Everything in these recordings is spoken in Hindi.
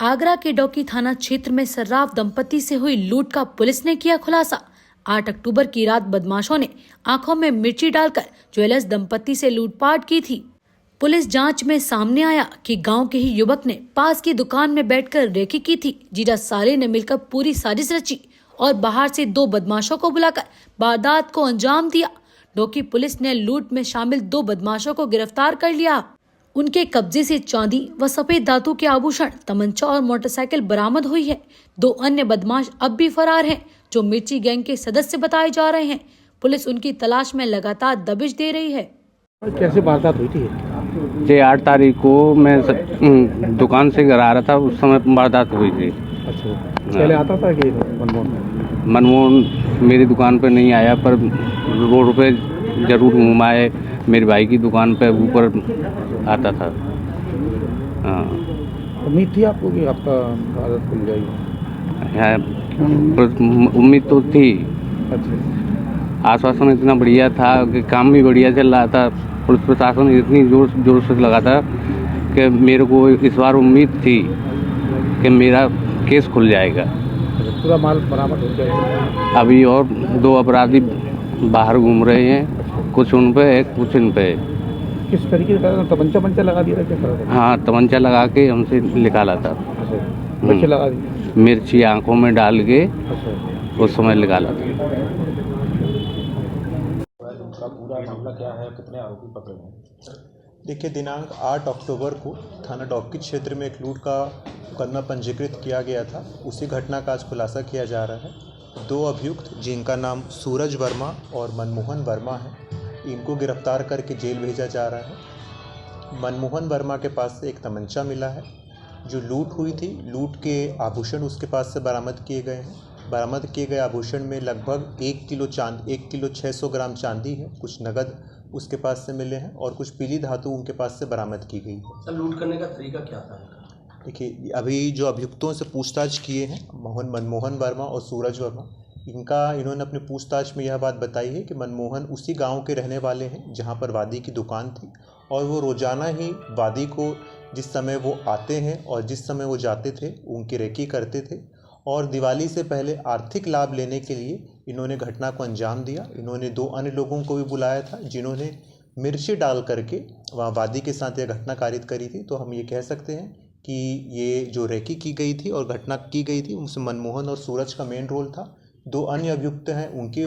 आगरा के डोकी थाना क्षेत्र में सर्राफ दंपति से हुई लूट का पुलिस ने किया खुलासा। 8 अक्टूबर की रात बदमाशों ने आंखों में मिर्ची डालकर ज्वेलर्स दंपति से लूटपाट की थी। पुलिस जांच में सामने आया कि गांव के ही युवक ने पास की दुकान में बैठकर रेकी की थी। जीजा साले ने मिलकर पूरी साजिश रची और बाहर से 2 बदमाशों को बुलाकर वारदात को अंजाम दिया। डोकी पुलिस ने लूट में शामिल 2 बदमाशों को गिरफ्तार कर लिया। उनके कब्जे से चांदी व सफेद धातु के आभूषण, तमंचा और मोटरसाइकिल बरामद हुई है। 2 अन्य बदमाश अब भी फरार हैं, जो मिर्ची गैंग के सदस्य बताए जा रहे हैं। पुलिस उनकी तलाश में लगातार दबिश दे रही है। कैसे वारदात हुई थी? 8 तारीख को मैं दुकान से घर आ रहा था, उस समय वारदात हुई थी। अच्छा, पहले आता था कि मनमोहन मेरी दुकान पे नहीं आया, पर रोड पे जरूर घुमाए। मेरे भाई की दुकान पे ऊपर आता था। हाँ, उम्मीद थी आपको कि आपका आदत खुल जाएगी? उम्मीद तो थी। अच्छा, आश्वासन इतना बढ़िया था कि काम भी बढ़िया चल रहा था। पुलिस प्रशासन इतनी जोर से लगा था कि मेरे को इस बार उम्मीद थी कि मेरा केस खुल जाएगा। पूरा माल बरामद हो जाएगा। अभी और 2 अपराधी बाहर घूम रहे हैं, कुछ उन पे है, कुछ इन पे। किस तरीके से तमंचा लगा दिया था? क्या? हाँ, तमंचा लगा के हमसे निकाला था। मिर्ची लगा दी? मिर्ची आंखों में डाल के अच्छा, उस समय निकाला था। पूरा मामला क्या है, कितने आरोपी पकड़े हैं? देखिए, दिनांक 8 अक्टूबर को थाना डोकी क्षेत्र में एक लूट का मुकदमा पंजीकृत किया गया था। उसी घटना का आज खुलासा किया जा रहा है। 2 अभियुक्त, जिनका नाम सूरज वर्मा और मनमोहन वर्मा है, इनको गिरफ्तार करके जेल भेजा जा रहा है। मनमोहन वर्मा के पास से एक तमंचा मिला है। जो लूट हुई थी, लूट के आभूषण उसके पास से बरामद किए गए हैं। बरामद किए गए आभूषण में लगभग 1 किलो 600 ग्राम चांदी है। कुछ नगद उसके पास से मिले हैं और कुछ पीली धातु उनके पास से बरामद की गई है। सर, लूट करने का तरीका क्या था? देखिए, अभी जो अभियुक्तों से पूछताछ किए हैं, मनमोहन वर्मा और सूरज वर्मा, इन्होंने अपनी पूछताछ में यह बात बताई है कि मनमोहन उसी गांव के रहने वाले हैं जहां पर वादी की दुकान थी, और वो रोज़ाना ही वादी को जिस समय वो आते हैं और जिस समय वो जाते थे, उनकी रेकी करते थे। और दिवाली से पहले आर्थिक लाभ लेने के लिए इन्होंने घटना को अंजाम दिया। इन्होंने 2 अन्य लोगों को भी बुलाया था, जिन्होंने मिर्ची डाल करके वहाँ वादी के साथ यह घटना कारित करी थी। तो हम ये कह सकते हैं कि ये जो रेकी की गई थी और घटना की गई थी, उसमें मनमोहन और सूरज का मेन रोल था। 2 अन्य अभियुक्त हैं, उनसे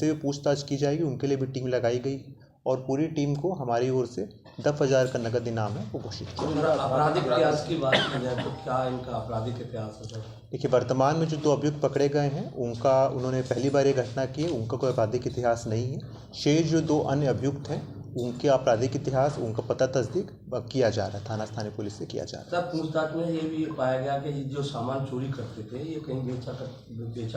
भी पूछताछ की जाएगी। उनके लिए भी टीम लगाई गई और पूरी टीम को हमारी ओर से 10,000 का नगद इनाम है वो घोषित किया। आपराधिक इतिहास की बात की जाए तो क्या इनका आपराधिक इतिहास है? देखिए, वर्तमान में जो 2 अभियुक्त पकड़े गए हैं, उन्होंने पहली बार ये घटना की है। उनका कोई आपराधिक इतिहास नहीं है। शेष जो 2 अन्य अभियुक्त हैं, उनके आपराधिक इतिहास, उनका पता तस्दीक किया जा रहा है, थाना स्थानीय पुलिस से किया जा रहा है। सर, पूछताछ में ये भी पाया गया कि जो सामान चोरी करते थे, ये कहीं बेचा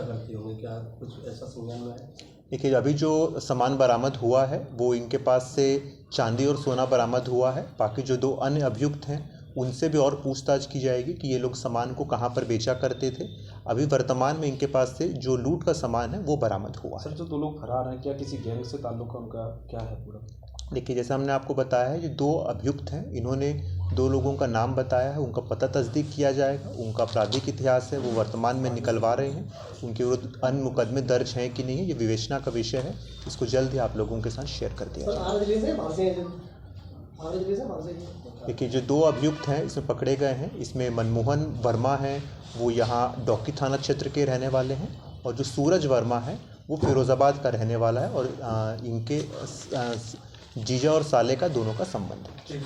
करते होंगे, क्या कुछ ऐसा संज्ञान में है? देखिए, अभी जो सामान बरामद हुआ है वो इनके पास से चांदी और सोना बरामद हुआ है। बाकी जो 2 अन्य अभियुक्त हैं, उनसे भी और पूछताछ की जाएगी कि ये लोग सामान को कहाँ पर बेचा करते थे। अभी वर्तमान में इनके पास से जो लूट का सामान है वो बरामद हुआ है। सर, जो 2 लोग फरार हैं, क्या किसी गैंग से ताल्लुक है उनका, क्या है पूरा? देखिए, जैसे हमने आपको बताया है, जो 2 अभियुक्त हैं, इन्होंने 2 लोगों का नाम बताया है। उनका पता तस्दीक किया जाएगा। उनका आपराधिक इतिहास है वो वर्तमान में निकलवा रहे हैं। उनके विरुद्ध अन्य मुकदमे दर्ज हैं कि नहीं है, ये विवेचना का विषय है। इसको जल्द ही आप लोगों के साथ शेयर कर दिया जाएगा। देखिए, जो 2 अभियुक्त हैं इसमें पकड़े गए हैं, इसमें मनमोहन वर्मा हैं, वो यहाँ डोकी थाना क्षेत्र के रहने वाले हैं, और जो सूरज वर्मा है वो फिरोज़ाबाद का रहने वाला है। और इनके जीजा और साले का दोनों का संबंध है।